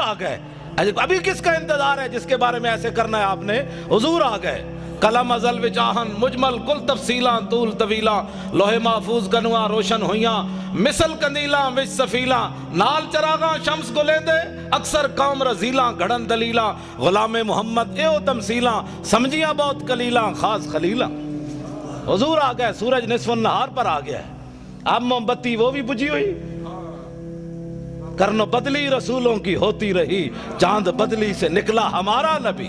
آ گئے. ابھی کس کا انتظار ہے جس کے بارے میں ایسے کرنا ہے آپ نے؟ حضور آ گئے. کلم ازل وچ آہن مجمل کل تفصیلاں طول طویلاں لوہے محفوظ کنواں روشن ہویاں مثل کندیلاں وچ سفیلاں نال چراغاں شمس گلیندے اکثر قوم رزیلاں گھڑن دلیلاں غلام محمد ایو تمثیلاں سمجھیاں بہت کلیلاں خاص خلیلاں. حضور آ گئے. سورج نصف النہار پر آ گیا ہے. اب موم بتی وہ بھی بجھی ہوئی. کرنو بدلی رسولوں کی ہوتی رہی چاند بدلی سے نکلا ہمارا نبی.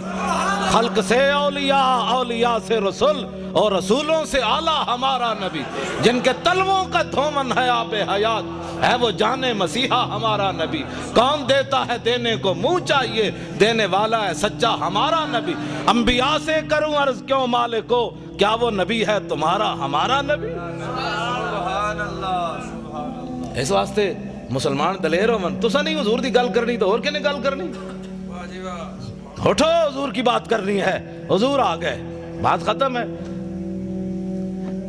خلق سے اولیاء اولیاء سے رسول اور رسولوں سے اعلیٰ ہمارا نبی. جن کے تلووں کا دھومن ہے آب حیات ہے وہ جانے مسیحا ہمارا نبی. کون دیتا ہے دینے کو منہ چاہیے دینے والا ہے سچا ہمارا نبی. انبیاء سے کروں عرض کیوں مالکو کیا وہ نبی ہے تمہارا ہمارا نبی. اس واسطے مسلمان دلیر ہومن تسا نہیں حضور دی گل کرنی تو اور کنے گل کرنی. اٹھو حضور کی بات کرنی ہے. حضور آ گئے. بات ختم ہے.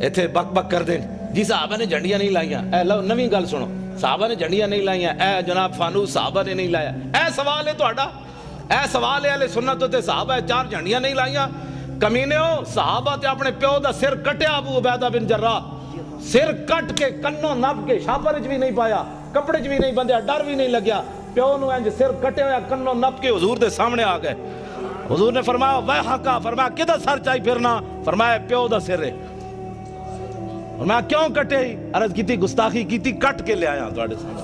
ایتھے بک بک کر دیں جی صحابہ نے جھنڈیاں نہیں لائیاں. اے لو نویں گل سنو. صحابہ نے جھنڈیاں نہیں لائیاں. اے جناب فانوس صحابہ نے نہیں لایا. اے سوال ہے تہاڈا. اے سوال ہے اہل سنت تے صحابہ 4 جھنڈیاں نہیں لائیاں. کمینے ہو صحابہ تے اپنے پیو دا سر کٹیا ابو عبیدہ بن جراح. سر کٹ کے کنوں نپ کے شاپر وچ بھی نہیں پایا کپڑے چ بھی نہیں بندیا ڈر بھی نہیں لگیا. پیو نو انج سر کٹے ہویا کنوں نپ کے حضور دے سامنے آ گئے. حضور نے فرمایا ویحکا. فرمایا کدھر سر چاہی پھرنا؟ فرمایا پیو دا سر ہے. فرمایا کیوں کٹے؟ عرض کیتی گستاخی کیتی کٹ کے لے آیا تواڈے سامنے.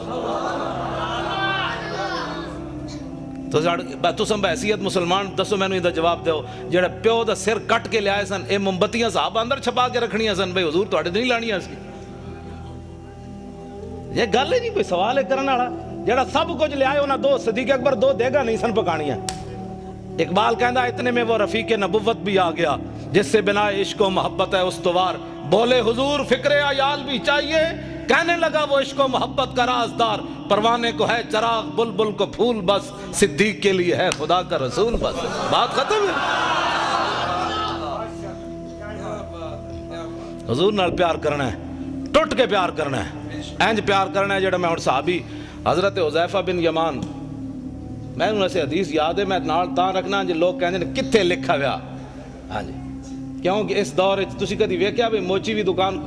تو سم بحیثیت مسلمان دسو مینوں ایندا جواب دیو جڑا پیو دا سر کٹ کے لے آئے سن اے موم بتیاں صحابہ اندر چھپا کے رکھنیاں سن بھئی حضور تواڈے نہیں لانیاں سی. یہ گل ہی نہیں کوئی سوال ہے کرنے والا. جڑا سب کچھ لے آئے انہاں 2 صدیق اکبر 2 دیگا نہیں سن پکانیاں. اقبال کہندا اتنے میں وہ رفیق نبوت بھی آ گیا جس سے بنا عشق و محبت ہے استوار. بولے حضور فکر عیال بھی چاہیے کہنے لگا وہ عشق و محبت کا رازدار. پروانے کو ہے چراغ بلبل کو پھول بس صدیق کے لیے ہے خدا کا رسول بس. بات ختم ہے. حضور نال پیار کرنا ہے ٹوٹ کے پیار کرنا ہے. اینج پیار کرنا ہے جڑا میں اور صحابی حضرت حذیفہ بن یمان میں انہوں سے حدیث یاد ہے میں نال تاں رکھنا جی لوگ کہندے نے کتھے لکھا ہوا. ہاں جی کیونکہ اس دور تسی کدی ویکھیا بھی موچی بھی دکان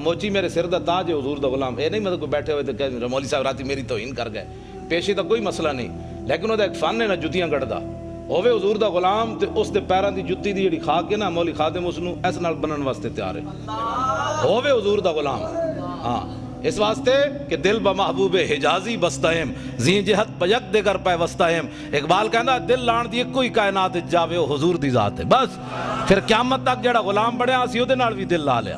موچی میرے سر دا تاج ہے حضور دا غلام. اے نہیں مطلب کوئی بیٹھے ہوئے تو کہ مولوی صاحب راتی میری توہین کر گئے. پیشی دا کوئی مسئلہ نہیں لیکن وہ ایک فن ہے نا جتیاں کٹدا ہوے حضور دا غلام تے اس دے پیراں دی جُتی دی جڑی کھا کے نا مولوی خادم اس نو اس نال بنن واسطے تیار ہے ہوے حضور دا غلام. ہاں اس واسطے کہ دل بمحبوب حجازی بستہم زین جہت پیک دے کر پیوستہم. اقبال کہندا دل لان دی کوئی کائنات جاوے او حضور دی ذات ہے. بس پھر قیامت تک جڑا غلام بنیا اسی اودے نال بھی دل لا لیا.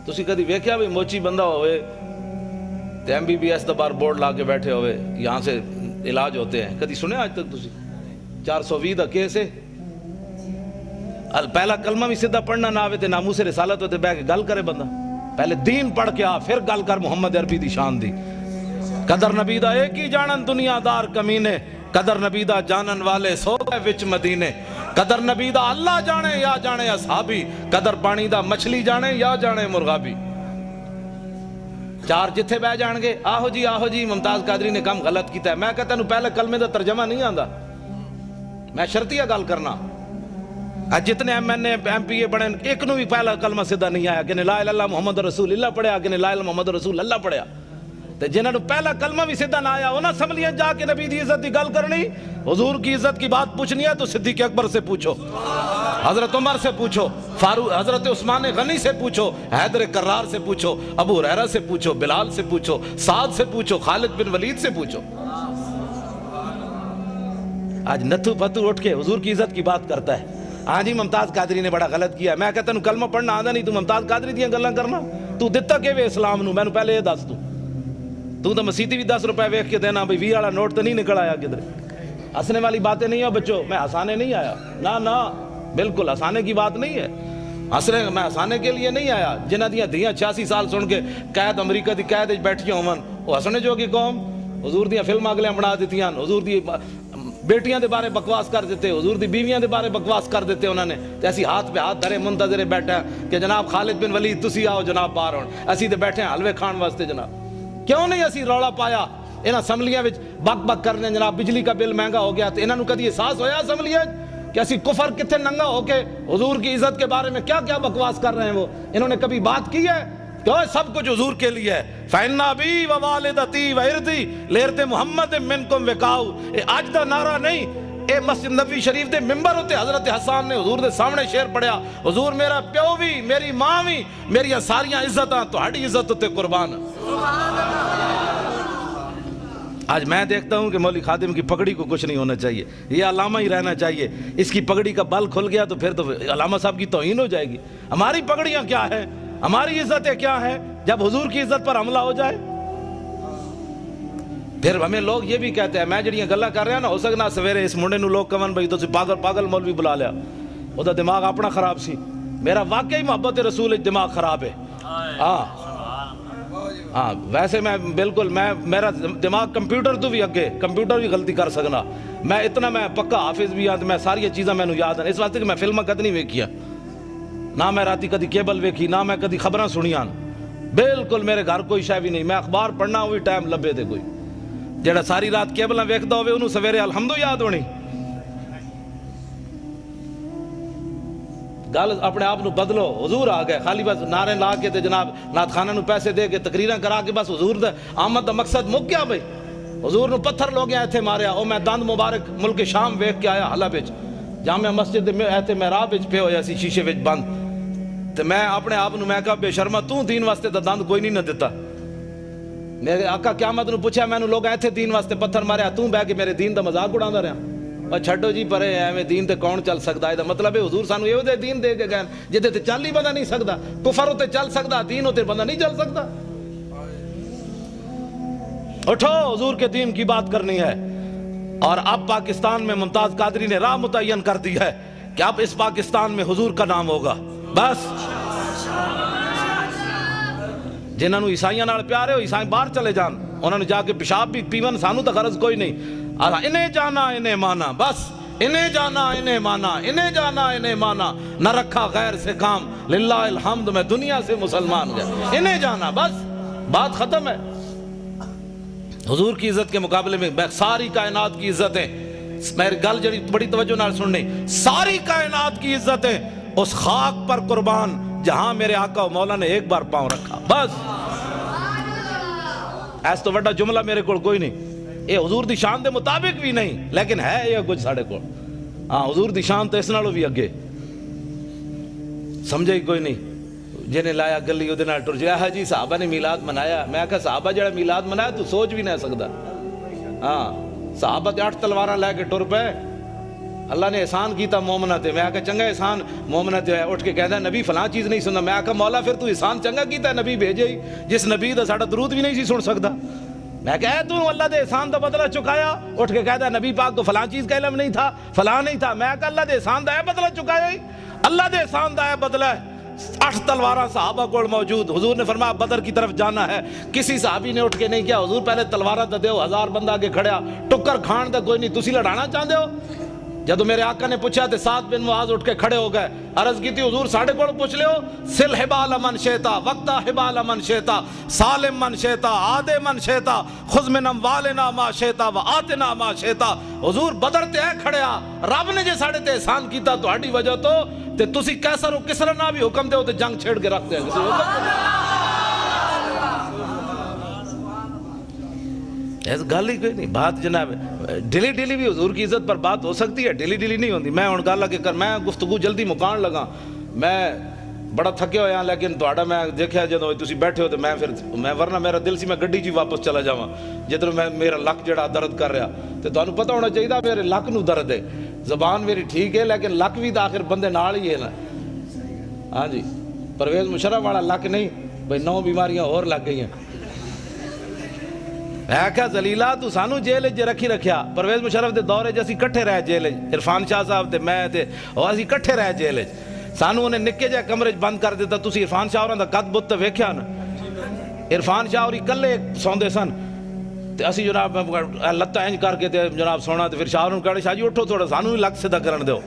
تسی کدی ویکھیا بھی موچی بندہ ہوئے تے MBBS دا بار بورڈ لا کے بیٹھے ہوئے یہاں سے علاج ہوتے ہیں کدی سنے آج تک تسی 420 دا کیس ہے. پہلا کلمہ بھی سیدھا پڑھنا نہ آوے تے ناموس رسالت ہوتے بہ کے گل کرے بندہ. پہلے دین پڑھ کے آ پھر گل کر محمد عربی دی شان دی. قدر نبی دا ایک ہی جانن دنیا دار کمینے قدر نبی دا جانن والے سو گئے وچ مدینے. قدر نبی دا اللہ جانے یا جانے اصحابی قدر پانی دا مچھلی جانے یا جانے مرغابی. 4 جتھے بہ جان گے آہو جی ممتاز قادری نے کم غلط کیتا ہے. میں کہتا ہوں پہلے کلمے دا ترجمہ نہیں آندا. میں شرطیہ گل کرنا جتنے MNA MPA بڑے ایک نو بھی پہلا کلمہ سیدھا نہیں آیا کہ لا الہ الا اللہ محمد رسول اللہ پڑھیا کہ لا الہ الا محمد رسول اللہ پڑھیا. تے جنہاں نو پہلا کلمہ بھی سیدھا نہ آیا انہاں اسمبلیاں جا کے نبی دی عزت دی گل کرنی حضور کی عزت کی بات پوچھنی ہے تو صدیق اکبر سے پوچھو حضرت عمر سے پوچھو فاروق حضرت عثمان غنی سے پوچھو حیدر کرار سے پوچھو ابو ہریرہ سے پوچھو بلال سے پوچھو سعد سے پوچھو خالد بن ولید سے پوچھو. آج نتھو پتو اٹھ کے حضور کی عزت کی بات کرتا ہے. ہاں جی ممتاز قادری نے بڑا غلط کیا. میں کہتا ہوں کلمہ پڑھنا آندا نہیں تو ممتاز قادری دیاں گلاں کرنا. تو دتا کہ وے اسلام نو مینوں پہلے یہ دس تو تو مسیتی بھی 10 روپے ویکھ کے دینا بھئی 20 والا نوٹ تو نہیں نکل آیا کدھر. ہنسنے والی باتیں نہیں ہو بچوں. میں ہنسانے نہیں آیا نہ بالکل ہنسانے کی بات نہیں ہے. میں ہنسانے کے لیے نہیں آیا. جنہاں دیاں دھیاں 86 سال سن کے قید امریکہ دی قید وچ بیٹھیاں ہون وہ ہسنے جو کی قوم حضور دیاں فلماں اگلے بنا دتیاں حضور دی بیٹیاں دے بارے بکواس کر دیتے حضور دی بیویاں دے بارے بکواس کر دیتے انہوں نے. تے اسی ہاتھ پہ ہاتھ دھرے منتظر بیٹھے ہیں کہ جناب خالد بن ولید تسی آؤ جناب باہر ہون. اسی تے بیٹھے ہیں حلوے کھان واسطے جناب. کیوں نہیں اسی رولا پایا انہاں اسمبلیاں وچ بک بک کرنے جناب بجلی کا بل مہنگا ہو گیا، تو انہاں نو کدی احساس ہویا اسمبلیاں کہ اسی کفر کتنے ننگا ہو کے حضور کی عزت کے بارے میں کیا کیا بکواس کر رہے ہیں؟ وہ انہوں نے کبھی بات کی ہے کہ سب کچھ حضور کے لیے ہے؟ فَإِنَّ أَبِي وَوَالِدَتِي وَإِرْضِي لِإِرْضِ مُحَمَّدٍ مِّنْكُمْ وِقَاءُ، اے آج دا نعرہ نہیں، اے مسجد نبوی شریف دے ممبر ہوتے حضرت حسان نے حضور دے سامنے شعر پڑھیا، حضور میرا پیو بھی، میری ماں بھی، میری ساریاں عزتاں تہاڈی عزت تے قربان۔ آج میں دیکھتا ہوں کہ مولوی خادم کی پگڑی کو کچھ نہیں ہونا چاہیے، یہ علامہ ہی رہنا چاہیے، اس کی پگڑی کا بل کھل گیا تو پھر تو علامہ صاحب کی توہین ہو جائے گی۔ ہماری پگڑیاں کیا ہیں، ہماری عزتیں کیا ہیں جب حضور کی عزت پر حملہ ہو جائے؟ پھر ہمیں لوگ یہ بھی کہتے ہیں، میں جڑیاں گلاں کر رہا ہوں نا، ہو سکنا سویرے اس منڈے نو لوگ کہن بھائی تو پاگل مولوی بلا لیا، وہ تو دماغ اپنا خراب سی۔ میرا واقعی محبت رسول دماغ خراب ہے، ہاں ویسے میں بالکل میرا دماغ کمپیوٹر تو بھی اگے، کمپیوٹر بھی غلطی کر سکنا، میں اتنا میں پکا حافظ بھی ہاں، میں ساری چیزاں میں یاد ہیں، اس واسطے کہ میں فلماں کد نہیں ویکھیا، نہ میں راتی کدی کیبل ویکھی، نہ میں کدی خبراں سنیاں، بالکل میرے گھر کوئی شے بھی نہیں، میں اخبار پڑھنا وہی ٹائم لبے تے کوئی جڑا ساری رات کیبلاں ویکھدا ہوے انہوں سویرے الحمدو یاد ہونی۔ گل اپنے آپ نو بدلو، حضور آ گئے، خالی بس نعرے لا کے تے جناب نعت خانہ نو پیسے دے کے تقریراں کرا کے بس حضور دا آمد دا مقصد مک گیا بھائی۔ حضور نو پتھر لوگ ایتھے ماریا، او میں دند مبارک ملک شام ویکھ کے آیا حلب وچ، جامع مسجد دے ایتھے محراب وچ پے ہویا سی شیشے وچ بند، تے میں اپنے آپ نو میں کہا بے شرما تو دین واسطے دا دند کوئی نہیں نہ دتا، میرے آقا قیامت نو پوچھا میں نو لوگ ایتھے دین واسطے پتھر ماریا، تو بہ کے میرے دین دا مذاق اڑاندا رہیا، اور چھڈو جی پرے ایویں دین تے کون چل سکدا؟ ہے مطلب ہے حضور سانو ایو دے دین دے کے گئے جدے تے چل ہی بندہ نہیں سکدا، کفر تے چل سکدا، دین تے بندہ نہیں چل سکدا۔ اٹھو حضور کے دین کی بات کرنی ہے۔ اور اب پاکستان میں ممتاز قادری نے راہ متعین کر دی ہے کہ اب اس پاکستان میں حضور کا نام ہوگا، بس جنہاں نو عیسائیاں نال پیار ہے وہ عیسائی باہر چلے جان، انہوں نے جا کے پیشاب بھی پیون، سانو تو غرض کوئی نہیں، انہیں جانا انہیں مانا، بس انہیں جانا انہیں مانا، انہیں جانا انہیں مانا، نہ رکھا غیر سے کام، للہ الحمد میں دنیا سے مسلمان گیا، انہیں جانا، بس بات ختم ہے۔ حضور کی عزت کے مقابلے میں ساری کائنات کی عزتیں، میری گل جڑی بڑی توجہ نال سننی، ساری کائنات کی عزتیں اس خاک پر قربان جہاں میرے آقا و مولا نے ایک بار پاؤں رکھا، بس ایس تو بڑا جملہ میرے کو کوئی نہیں، یہ حضور دی شان دے مطابق بھی نہیں لیکن ہے یہ کچھ ساڑھے کو، ہاں حضور دی شان تو اس نالوں بھی اگے، سمجھے ہی کوئی نہیں، جنہیں لایا گلی ادھے نال ٹر جایا ہے جی صحابہ نے میلاد منایا، میں کہا صحابہ جڑا میلاد منایا تو سوچ بھی نہیں سکتا، ہاں صحابہ تے 8 تلواراں لے کے ٹر پے، اللہ نے احسان کیتا مومنہ تے، میں کہا چنگا احسان مومنہ تے اٹھ کے کہتا ہے نبی فلاں چیز نہیں سننا، میں کہا مولا پھر تو احسان چنگا کیتا ہے نبی بھیجے ہی، جس نبی دا ساڑا درود بھی نہیں سی سن سکتا، میں کہا تو اللہ دے احسان دا بدلہ چکایا، اٹھ کے کہتا ہے نبی پاک کو فلاں چیز کا علم نہیں تھا، فلاں نہیں تھا، میں کہا اللہ دے احسان دا ہے بدلہ چکایا ہی، اللہ دے احسان دا ہے بدلہ ہے، 8 تلواراں صحابہ کو موجود، حضور نے فرمایا بدر کی طرف جانا ہے، کسی صحابی نے اٹھ کے نہیں کیا حضور پہلے تلواراں تے دیو، 1000 بندہ آگے کھڑیا، ٹکر کھان دا کوئی نہیں، تسی لڑانا چاہتے ہو؟ جدو میرے آقا نے پوچھا تے سعد بن معاذ اٹھ کے کھڑے ہو گئے، عرض کی تھی حضور ساڑھے کو پوچھ لے ہو، سل حبال من شیطا وقتا حبال من شیطا سالم من شیطا آدے من شیطا خذ من اموالنا ما شیطا و آتنا ما شیطا، حضور بدر تے ہے کھڑیا، رب نے جے ساڑھے تے احسان کیتا تو ہاڑی وجہ تو تے تسی کیسر و کسر نہ بھی حکم دے ہو تے جنگ چھیڑ کے رکھ دے ایسا گل ہی کوئی نہیں، بات جناب ڈیلی ڈیلی بھی حضور کی عزت پر بات ہو سکتی ہے، ڈیلی ڈیلی نہیں ہوندی، میں گل لگے کر میں گفتگو جلدی مکان لگا، میں بڑا تھکے ہویا لیکن تہاڈا میں دیکھیا جدوں تسی بیٹھے ہو تے میں ورنہ میرا دل سی میں گڈی جی واپس چلا جاواں، جدوں میں میرا لک جڑا درد کر رہا تے تانوں پتہ ہونا چاہیے میرے لک نو درد ہے، زبان میری ٹھیک ہے لیکن لک بھی تو آخر بندے نال ہی ہے نا، ہاں جی پرویز مشرف والا لک نہیں بھئی 9 بیماریاں اور لگ گئی ہیں، میں کہا زلیلہ تو سانو جیل جے رکھی رکھیا، پرویز مشرف دے دورے جے اسی کٹھے رہ جیل، عرفان شاہ صاحب تے میں تے اور اسی کٹھے رہ جیل، سانو انہیں نکے جے کمرے بند کر دیتا، تسی عرفان شاہ ہوراں دا قد بت ویکھیا نا، عرفان شاہ ہوری کلے سوندے سن تے اسی جناب لتاں انج کر کے تے جناب سونا تے پھر شاہ نوں کہے شاہ جی اٹھو تھوڑا سانو بھی لگ سیدھا کرن دیو،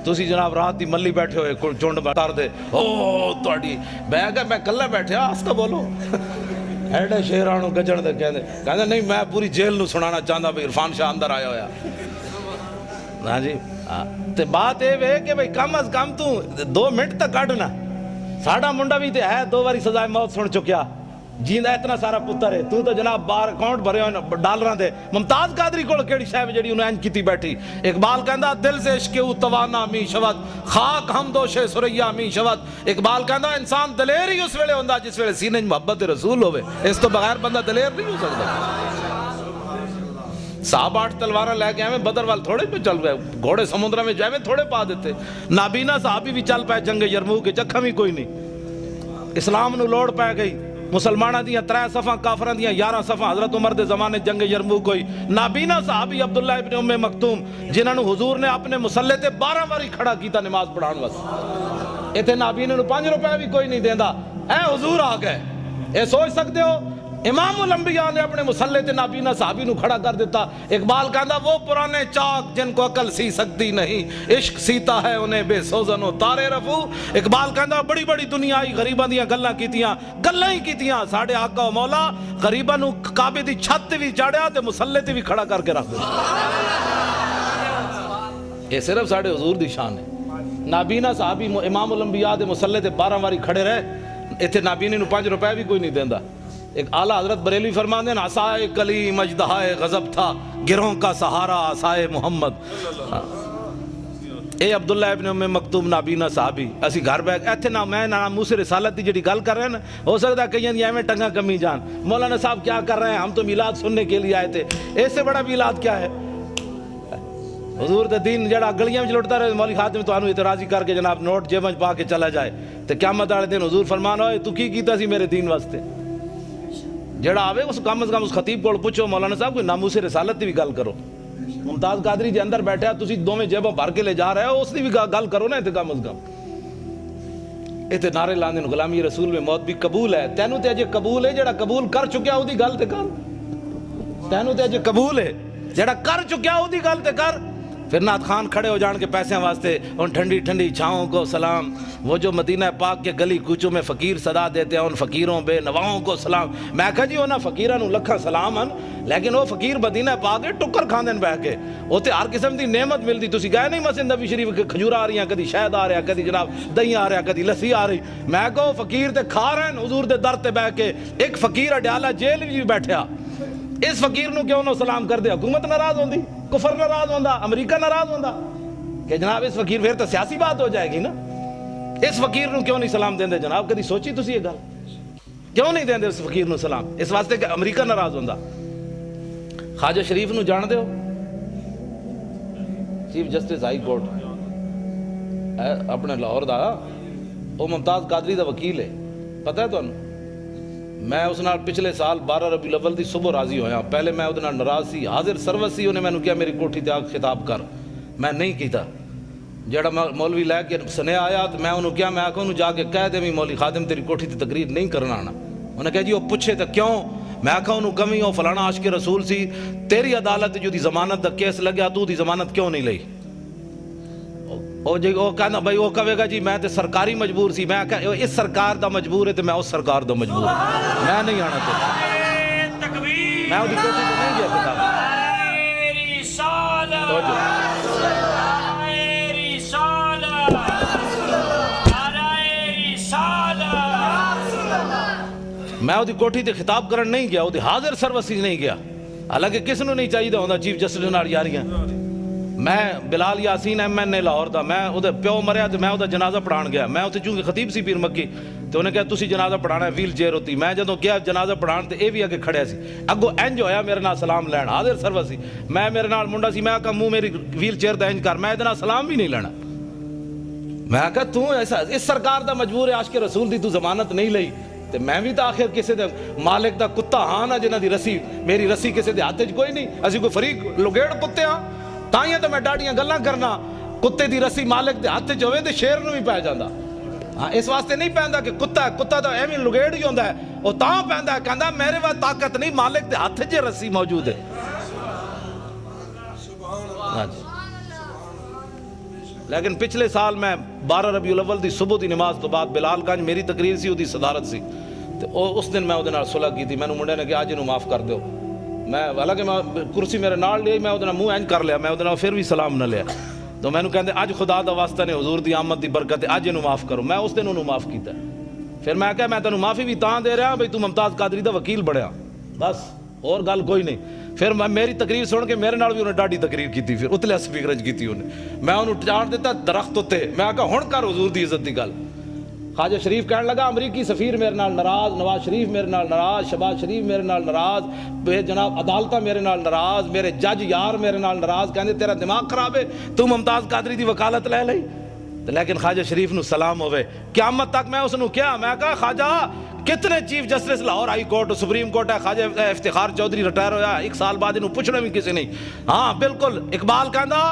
تسی جناب رات دی ملی بیٹھے ہوئے چونڈ بار دے او تہاڈی، میں کہا میں کلے بیٹھیا آستہ بولو ایڈے شیرانو گجن دے کہندے نہیں میں پوری جیل نو سنانا چاہتا بھی عرفان شاہ اندر آیا ہویا. ہاں جی تے بات اے وے کہ بھئی کم از کم تو 2 منٹ تک کڈنا. ساڈا منڈا بھی تے ہے 2 باری سزائے موت سن چکیا, جیندا اتنا سارا پتر ہے, تو جناب بار اکاؤنٹ بھرے ہوئے ڈالراں دے. ممتاز قادری کول کیڑی شے جڑی انہاں انج کیتی بیٹھی. اقبال کہندا دل سے عشق او توانا می شود, خاک ہم دوشے سریا می شود. اقبال کہندا انسان دلیر ہی اس ویلے ہوندا جس ویلے سینے محبت رسول ہوے, اس تو بغیر بندہ دلیر نہیں ہو سکتا. صاحب 8 تلواراں لے کے ایویں بدر وال تھوڑے پہ چل گئے, گھوڑے سمندر میں جائیں تھوڑے پا دیتے. نابینا صحابی بھی چل پائے جنگ یرموک کے, چکھا بھی کوئی نہیں. اسلام نو لوڑ پہ گئی, مسلمانہ دیاں 3 صفحہ, کافران دیاں 11 صفحہ. حضرت عمر دے زمانے جنگ یرموک ہوئی. نابینا صحابی عبداللہ ابن ام مکتوم جنہاں نو حضور نے اپنے مسلح تے 12 باری کھڑا کیتا نماز پڑھان واسطے. ایتھے نابینا نو 5 روپے بھی کوئی نہیں دیندا, اے حضور آ گئے. اے سوچ سکتے ہو امام الانبیاء نے اپنے مسلح تے نابینا صحابی نو کھڑا کر دیتا. اقبال کہندا وہ پرانے چاک جن کو عقل سی سکتی نہیں, عشق سیتا ہے انہیں بے سوزن و تارے رفو. اقبال کہندا بڑی بڑی دنیا آئی غریباں دیاں گلاں کیتیاں, گلاں ہی کیتیاں. ساڈے آقا و مولا غریباں نو کعبے دی چھت تے وی چاڑیا تے مسلح تے وی کھڑا کر کے رکھ دتا. یہ صرف ساڈے حضور دی شان ہے. نابینا صحابی امام الانبیاء دے مسلح تے 12 واری کھڑے رہے, ایتھے نابینے نو 5 روپے بھی کوئی نہیں دیندا. ایک اعلیٰ حضرت بریلوی فرماندے ہیں عصائے کلیم اژدہائے غضب تھا, گروہوں کا سہارا عصائے محمد. اے عبداللہ ابن ام مکتوم نابینا صحابی اسی گھر بیٹھ ایتھے نہ میں نہ موسیٰ رسالت دی جڑی گل کر رہے ہیں نا, ہو سکتا ہے کہیں دی ایویں ٹنگا کمی جان. مولانا صاحب کیا کر رہے ہیں, ہم تو میلاد سننے کے لیے آئے تھے. اس سے بڑا میلاد کیا ہے؟ حضور دے دین جڑا گلیاں وچ لٹدا رہے, مولوی خادم تانوں اعتراضی کر کے جناب نوٹ جیب وچ پا کے چلا جائے تے قیامت والے دن حضور فرمان ہوئے تو کی کیتا سی میرے دین واسطے. جڑا آوے اس کم از کم اس خطیب کو پوچھو مولانا صاحب کوئی ناموس رسالت دی بھی گل کرو. ممتاز قادری جے اندر بیٹھا تسی دوویں جیباں بھر کے لے جا رہے ہو, اس دی بھی گل کرو نا. تے کم از کم ایتھے نعرے لاندے نے غلامی رسول میں موت بھی قبول ہے. تینوں تے اجے قبول ہے جڑا قبول کر چکیا او دی گل تے کر. تینوں تے اجے قبول ہے جڑا کر چکیا او دی گل تے کر. پھر نعت خان کھڑے ہو جان کے پیسے واسطے ان ٹھنڈی ٹھنڈی چھاؤں کو سلام, وہ جو مدینہ پاک کے گلی کوچوں میں فقیر صدا دیتے ہیں ان فقیروں بے نواؤں کو سلام. میں کہا جی انہاں فقیراں نوں لکھاں سلام ہیں, لیکن وہ فقیر مدینہ پاک کے ٹکر کھاندے بہ کے, اوتے ہر قسم دی نعمت ملدی. تسی گئے نہیں مسجد نبی شریف کے کھجور آ رہی ہیں, کدی شہد آ رہا, کدی جناب دہی آ رہا, کدی لسی آ رہی. میں کہو فقیر تے کھا رہے ہیں حضور دے در تے بہ کے. ایک فقیر اڈیالہ جیل وچ بیٹھیا, اس فقیر نو کیوں نہ سلام کر دے؟ حکومت ناراض ہوندی, کفر ناراض ہوندا, امریکہ ناراض ہوندا کہ جناب اس فقیر پھر تو سیاسی بات ہو جائے گی نا. اس فقیر نو کیوں نہیں سلام دیندے جناب؟ کدی سوچی تسی یہ گل؟ کیوں نہیں دیندے اس فقیر نو سلام؟ اس واسطے کہ امریکہ ناراض ہوندا. خواجہ شریف نو جان دے ہو, چیف جسٹس ہائی کورٹ اپنے لاہور دا, وہ ممتاز قادری دا وکیل ہے, پتہ ہے تانوں؟ میں اس نال پچھلے سال 12 ربیع الاول دی صبح راضی ہویا. پہلے میں اودے نال ناراض سی, حاضر سروس سی, انہیں مینوں کیا میری کوٹھی تے آ خطاب کر, میں نہیں کیتا. جڑا مولوی لے کے سنیا آیا تو میں انہوں کیا, میں آکھا انہوں جا کے کہہ دے مولوی خادم تیری کوٹھی تے تقریر نہیں کرنا آنا. انہوں نے کہا جی وہ پوچھے تو کیوں؟ میں آکھا انہوں کمی ہو فلانا عاشق رسول سی, تیری عدالت جو دی ضمانت دا کیس لگیا تو دی ضمانت کیوں نہیں لئی؟ وہ کہنا بھائی وہ کہے گا جی میں تے سرکاری مجبور سی. میں کہا اس سرکار دا مجبور ہے تے میں اس سرکار دا مجبور ہوں, میں نہیں آنا تے میں وہ دی کوٹھی تے نہیں گیا کتاب. میں وہ دی کوٹھی تے خطاب کرن نہیں گیا, وہ دی حاضر سروسی نہیں گیا. حالانکہ کس نو نہیں چاہیے ہوندا چیف جسٹس نال یاریاں. میں بلال یاسین ایم این اے لاہور دا, میں وہ پیو مریا تو میں وہ جنازہ پڑھان گیا. میں اتنے چونکہ خطیب سی پیر مکی تو انہیں کہا تسی جنازہ پڑھانا ہے, ویل چیئر ہوتی. میں جدوں گیا جنازہ پڑھان تے اے بھی اگے کھڑیا سی, اگو انج ہویا میرے نال سلام لین, حاضر سرور سی. میں میرے نال منڈا سی, میں کہا منہ میری ویل چیئر تے انج کر, میں ادنا سلام بھی نہیں لینا. میں کہا تو ایسا اس سرکار دا مجبور ہے عاشق رسول دی تو ضمانت نہیں لئی تے میں بھی تو آخر کسی دے مالک دا کتا ہاں نا جنہ دی رسی, میری رسی کسی دے ہاتھ کوئی نہیں. اسی کوئی فریق لگیڑ کتے ہاں تائیں تو میں ڈاڑیاں گلاں کرنا. کتے دی رسی مالک دے ہاتھ ہوئے تے شیر نو بھی پہ جاندا. ہاں اس واسطے نہیں پہندا کہ کتا ہے, کتا تو ایویں لگیڑ ہی ہوندا ہے, وہ تاں پہندا ہے کہندا میرے واسطے طاقت نہیں, مالک دے ہاتھ جے رسی موجود ہے. لیکن پچھلے سال میں 12 ربیع الاول دی صبح دی نماز تو بعد بلال گنج میری تقریر سی, وہ دی صدارت سی, اس دن میں وہ صلح کی تھی. مینوں منڈے نے کہ اج انہوں معاف کر دیو. میں حالانکہ میں کرسی میرے نال لی, میں وہ منہ اینج کر لیا, میں وہ پھر بھی سلام نہ لیا. تو مینوں کہندے اج خدا دا واسطہ نے حضور دی آمد دی برکت ہے, اج انہوں معاف کرو. میں اس دن انہوں معاف کیتا. پھر میں کہا میں تینوں معافی بھی تاں دے رہا بھئی تو ممتاز قادری دا وکیل بڑھیا, بس اور گل کوئی نہیں. پھر میری تقریر سن کے میرے نال بھی انہیں ڈاڈی تقریر کی, پھر اتلے سپیکر کی تھی انہیں. میں انہوں چاڑ دیتا درخت ہوتے, میں کہا ہن کر حضور دی عزت دی گل. خواجہ شریف کہنے لگا امریکی سفیر میرے نال ناراض, نواز شریف میرے نال ناراض, شہباز شریف میرے نال ناراض, بے جناب عدالتہ میرے نال ناراض, میرے جج یار میرے نال ناراض. کہندے تیرا دماغ خراب ہے, تو ممتاز قادری دی وکالت لے لئی. لیکن خواجہ شریف نو سلام ہوئے. قیامت تک میں اس نو کیا, میں کہا خواجہ کتنے chief justice Lahore high court supreme court ہے, خواجہ افتخار چودھری ریٹائر ہویا 1 سال بعد انہوں پوچھنا بھی کسی نہیں. ہاں بالکل اقبال کہندا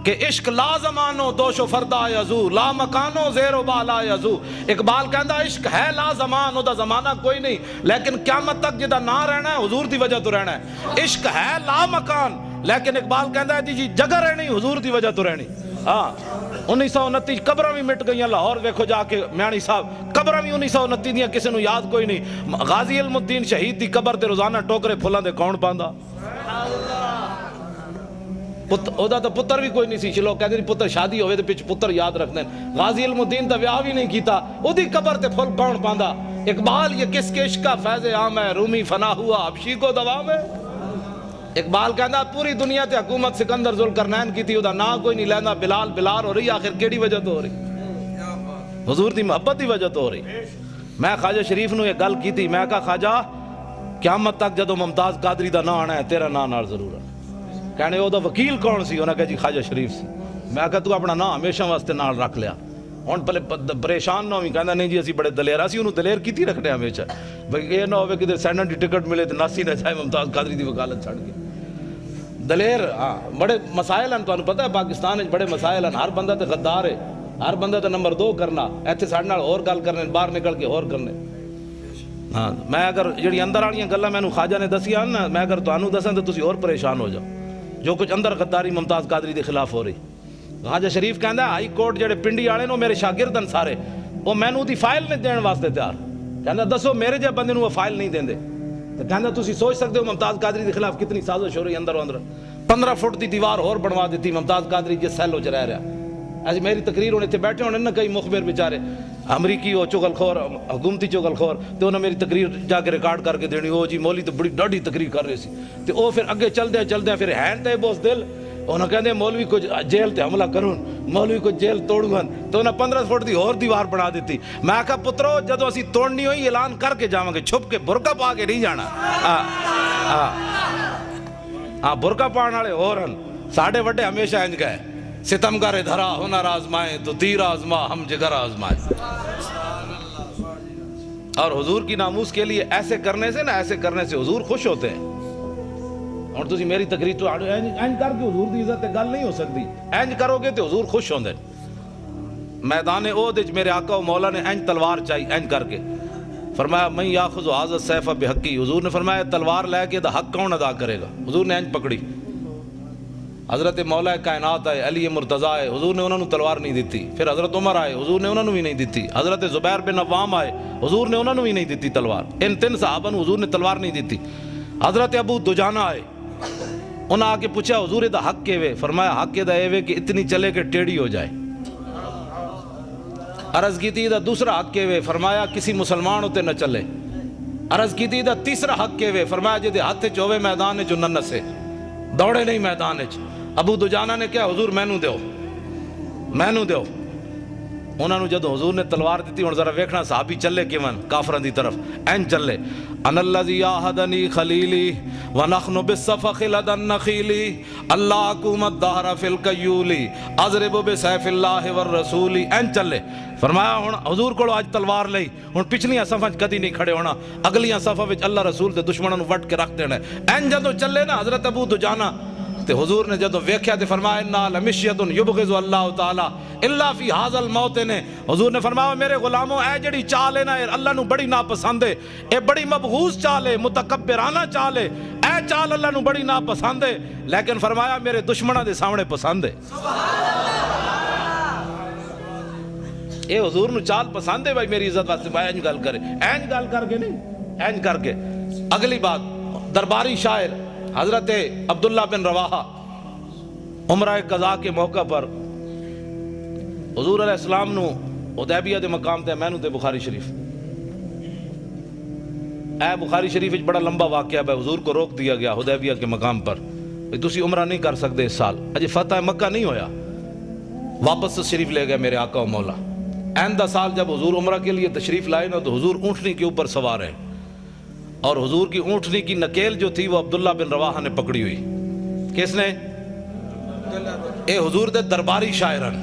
کہ عشق لا زمانو دوش و فردا یزو, لا مکانو زیر و بالا یزو. اقبال کہندا عشق ہے لا زمان, دا زمانہ کوئی نہیں, لیکن قیامت تک جدا نہ رہنا ہے حضور دی وجہ تو رہنا ہے. عشق ہے لا مکان, لیکن اقبال کہندا ہے جی جگہ رہنی حضور دی وجہ تو رہنی. ہاں 1929 قبراں بھی مٹ گئیاں لاہور, ویکھو جا کے میانی صاحب قبراں بھی 1929 دیاں کسی نو یاد کوئی نہیں. غازی علم الدین شہید دی قبر تے روزانہ ٹوکرے پھلاں دے کون پاندا؟ اودا تو پتر بھی کوئی نہیں سی. لوگ کہتے ہیں پتر شادی ہوئے تو پچھ پتر یاد رکھتے ہیں. غازی علم الدین تا ویاہ بھی نہیں کیتا, او دی قبر تے پھل کون پاندا؟ اقبال یہ کس کے عشق کا فیض عام ہے, رومی فنا ہوا حبشی کو دوام ہے. اقبال کہندا پوری دنیا تے حکومت سکندر ذوالقرنین کی تھی, او دا نام کوئی نہیں لیندا. بلال بلال ہو رہی, آخر کیڑی وجہ تو ہو رہی؟ حضور دی محبت دی وجہ تو ہو رہی. میں خواجہ شریف نو یہ گل کی تھی, میں کہا خواجہ قیامت تک جدو ممتاز قادری دا نام آنا ہے تیرا نام نال ضرور ہے. کہنے او دا وکیل کون سی؟ انہاں کہا جی خواجہ شریف سی. میں کہا تو اپنا نام ہمیشہ واسطے نال رکھ لیا, ہن پہلے پریشان نہ ہوئی. کہندا نہیں جی اسی بڑے دلیر, اسی انہوں دلیر کیتی رکھنے ہمیشہ, بھئی یہ نہ ہوئے کہ سینٹ دی ٹکٹ ملے تو ناسی نہ جائے ممتاز قادری دی وکالت چھڑ کے. دلیر ہاں بڑے مسائل ہیں, تمہیں پتہ ہے پاکستان وچ بڑے مسائل ہیں. ہر بندہ تے غدار ہے, ہر بندہ تے نمبر 2 کرنا, ایتھے ساڈے نال اور گل کرنے, باہر نکل کے اور کرنے. ہاں میں اگر جڑی اندر والیاں گلاں مینوں خواجہ نے دسیاں نا, میں اگر تانوں دساں تے تسی اور پریشان ہو جاؤ. جو کچھ اندر غداری ممتاز قادری دے خلاف ہو رہی. خواجہ شریف کہندا ہائی کورٹ جڑے پنڈی والے نو میرے شاگرد ہیں سارے, وہ مینوں دی فائل نہیں دین واسطے تیار. کہندا دسو میرے جے بندے نو وہ فائل نہیں دیندے. تو کہندا تسی سوچ سکتے ہو ممتاز قادری دے خلاف کتنی سازش ہو رہی اندر و اندر. 15 فٹ دی دیوار اور بنوا دیتی ممتاز قادری جس سیلو چ رہ رہا. ایسی میری تقریر ہونے تھے بیٹھے ہونے نا کئی مخبر بیچارے امریکی ہو چغل خور, حکومتی چغل خور, تو انہوں نے میری تقریر جا کے ریکارڈ کر کے دینی, ہو جی مولی تو بڑی ڈاڑی تقریر کر رہے سی. تو وہ پھر اگے چل دے پھر ہین تے بوس دل, انہوں کہتے ہیں مولوی کو جیل تے حملہ کرون, مولوی کو جیل توڑون, تو انہوں 15 فٹ دی اور دیوار بنا دیتی. میں کہا پترو جدو اسی توڑنی ہوئی اعلان کر کے جاؤں گے, چھپ کے برقع پا کے نہیں جانا. ہاں برقع پانے والے اور ہیں, ساڑھے وڈے ہمیشہ انج گئے, ستمگر دھرا ہنر آزمائے تو تیر آزما ہم جگر آزمائے. اور حضور کی ناموس کے لیے ایسے کرنے سے حضور خوش ہوتے ہیں. اور تسی میری تقریر تو اینج کر کے حضور دی عزت گل نہیں ہو سکتی, اینج کرو گے تو حضور خوش ہوندے. میدان احد وچ میرے آقا و مولا نے اینج تلوار چاہی, اینج کر کے فرمایا من یاخذ ھذا السیف بحقی. حضور نے فرمایا تلوار لے کے دا حق کون ادا کرے گا؟ حضور نے اینج پکڑی. حضرت مولا کائنات آئے, علی مرتضیٰ آئے, حضور نے انہوں نے تلوار نہیں دیتی. پھر حضرت عمر آئے, حضور نے انہوں نے بھی نہیں دیتی. حضرت زبیر بن عوام آئے, حضور نے انہوں نے بھی نہیں دیتی تلوار. ان 3 صحابہ نے حضور نے تلوار نہیں دیتی. حضرت ابو دجانہ آئے, انہوں آ کے پوچھا حضور دا حق کے وے؟ فرمایا حق دا اے وے کہ اتنی چلے کہ ٹیڑھی ہو جائے. عرض کی تھی دا دوسرا حق کے وے؟ فرمایا کسی مسلمان ہوتے نہ چلے. عرض کی تھی دا تیسرا حق کے وے؟ فرمایا جدے ہاتھ چوے میدان جو نہ نسے, دوڑے نہیں میدان چ. ابو دجانہ نے کیا حضور مینوں دیو. انہوں نے جدو حضور نے تلوار دیتی, ہوں ذرا ویکھنا صحابی چلے کیون کافران دی طرف, این چلے. ان الذی آہدنی خلیلی ونخن بالصفخ لدى النخیل اللہ حکومت دہر فی القیولی اضرب بسیف اللہ والرسول. این چلے. فرمایا ہوں حضور کو آج تلوار لئی, ہوں پچھلیاں صفاں کدی نہیں کھڑے ہونا, اگلیاں صفاں وچ اللہ رسول دے دشمنوں وٹ کے رکھ دینا. این جدو چلے نا حضرت ابو دجانہ, تے حضور نے جدو ویکھیا تے فرمایا انا لمشیۃ یبغض اللہ تعالی الا فی ھذا الموطن. حضور نے فرمایا میرے غلاموں اے جڑی چال ہے نا اللہ نو بڑی ناپسند ہے, اے بڑی مبغوض چال ہے, متکبرانہ چال ہے, اے چال اللہ نو بڑی ناپسند ہے, لیکن فرمایا میرے دشمناں دے سامنے پسند ہے. یہ حضور نو چال پسند ہے بھائی میری عزت واسطے بھائی اینج گل کرے، اینج گل کر کے نہیں، اینج کر کے۔ اگلی بات، درباری شاعر حضرت عبداللہ بن رواحہ عمرہ قضاء کے موقع پر حضور علیہ السلام نو حدیبیہ دے مقام تے میں نو تے بخاری شریف، اے بخاری شریف وچ بڑا لمبا واقعہ ہے، حضور کو روک دیا گیا حدیبیہ کے مقام پر، تسی عمرہ نہیں کر سکتے اس سال، اجے فتح مکہ نہیں ہویا، واپس تشریف لے گئے میرے آقا و مولا۔ آئندہ سال جب حضور عمرہ کے لیے تشریف لائے نا تو حضور اونٹنی کے اوپر سوار ہیں، اور حضور کی اونٹنی کی نکیل جو تھی وہ عبداللہ بن رواحہ نے پکڑی ہوئی۔ کس نے؟ اے حضور دے درباری شاعرن،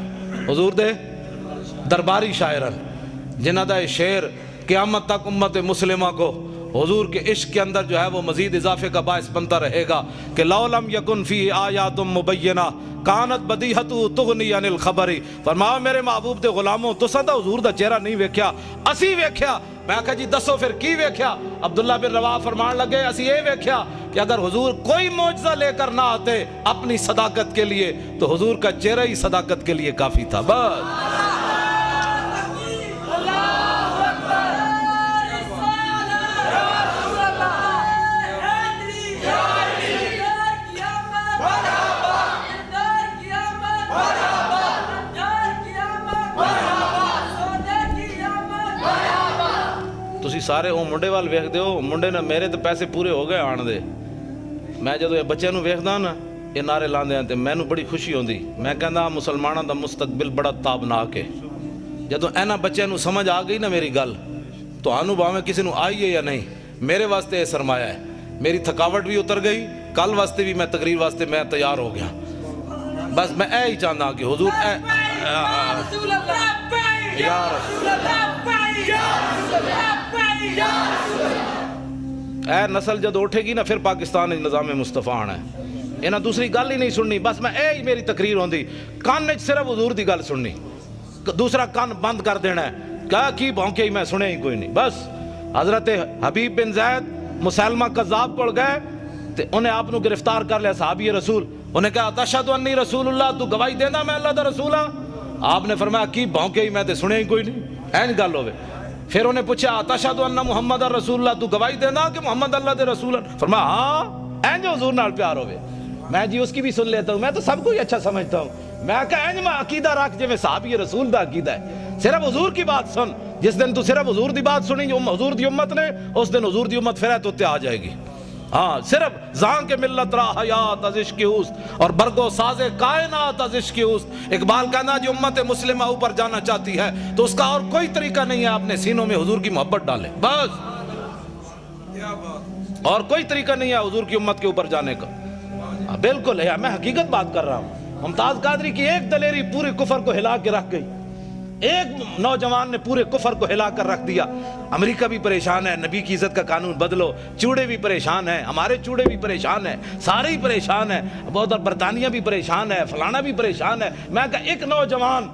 حضور دے درباری شاعرن، جنہ دا شعر قیامت تک امت مسلمہ کو حضور کے عشق کے اندر جو ہے وہ مزید اضافے کا باعث بنتا رہے گا کہ لو لم یکن فی آیات مبینہ کانت بدیہت تغنی عن الخبر۔ فرمایا میرے محبوب دے غلاموں تو سدا حضور دا چہرہ نہیں ویکھیا، اسی ویکھیا۔ میں کہا جی دسو پھر کی ویکھیا؟ عبداللہ بن رواحہ فرمان لگے اسی یہ ویکھیا کہ اگر حضور کوئی معجزہ لے کر نہ آتے اپنی صداقت کے لیے تو حضور کا چہرہ ہی صداقت کے لیے کافی تھا۔ بس تسی سارے وہ منڈے وال ویکھ دے ہو، منڈے نے میرے تے پیسے پورے ہو گئے آن دے، میں جدو یہ بچے نو ویکھدا نا یہ نعرے لاندے ہیں تے میں نو بڑی خوشی ہوندی، میں کہندا مسلماناں دا مستقبل بڑا تابناک ہے۔ جدو اینا بچے نو سمجھ آ گئی نا میری گل تو آنو باویں کسی نو آئی ہے یا نہیں، میرے واسطے یہ سرمایہ ہے، میری تھکاوٹ بھی اتر گئی، کل واسطے بھی میں تقریر واسطے میں تیار ہو گیا۔ بس میں اے ہی چاہتا کہ حضور اے نسل جد اٹھے گی نا پھر پاکستان نظام مصطفیٰ آنا ہے، انہاں دوسری گل ہی نہیں سننی، بس میں اے ہی میری تقریر ہوندی، کان وچ صرف حضور دی گل سننی، دوسرا کان بند کر دینا ہے، کہا کی بھونکے ہی میں سنے ہی کوئی نہیں۔ بس حضرت حبیب بن زید مسلمہ کذاب پڑ گئے تے انہیں آپ نو گرفتار کر لیا صحابی رسول، انہیں کہا تشہد انی رسول اللہ، تو گواہی دینا میں اللہ دا رسول ہاں؟ آپ نے فرمایا کی بھونکے ہی میں تے سنے ہی کوئی نہیں، این گل ہوئے۔ پھر انہیں پوچھا تشہد ان محمد رسول اللہ، تو گواہی دینا کہ محمد اللہ دے رسول ہیں؟ فرمایا ہاں، این جو حضور نال پیار ہوئے۔ میں جی اس کی بھی سن لیتا ہوں، میں تو سب کو ہی اچھا سمجھتا ہوں، میں کہا این میں عقیدہ رکھ جو میں صحابی رسول دا عقیدہ ہے، صرف حضور کی بات سن، جس دن تو صرف حضور دی بات سنی جو حضور دی امت نے، اس دن حضور دی امت پھر تو تے آ جائے گی۔ ہاں صرف زان کے ملت را حیات از عشق اوست اور برگو ساز کائنات از عشق اوست۔ اقبال کہنا جو امت مسلمہ اوپر جانا چاہتی ہے تو اس کا اور کوئی طریقہ نہیں ہے اپنے سینوں میں حضور کی محبت ڈالے، بس اور کوئی طریقہ نہیں ہے حضور کی امت کے اوپر جانے کا۔ بالکل ہے، میں حقیقت بات کر رہا ہوں۔ ممتاز قادری کی ایک دلیری پورے کفر کو ہلا کے رکھ گئی، ایک نوجوان نے پورے کفر کو ہلا کر رکھ دیا۔ امریکہ بھی پریشان ہے، نبی کی عزت کا قانون بدلو، چوڑے بھی پریشان ہیں، ہمارے چوڑے بھی پریشان ہیں، سارے ہی پریشان ہیں، بہت برطانیہ بھی پریشان ہے، فلانا بھی پریشان ہے۔ میں کہا ایک نوجوان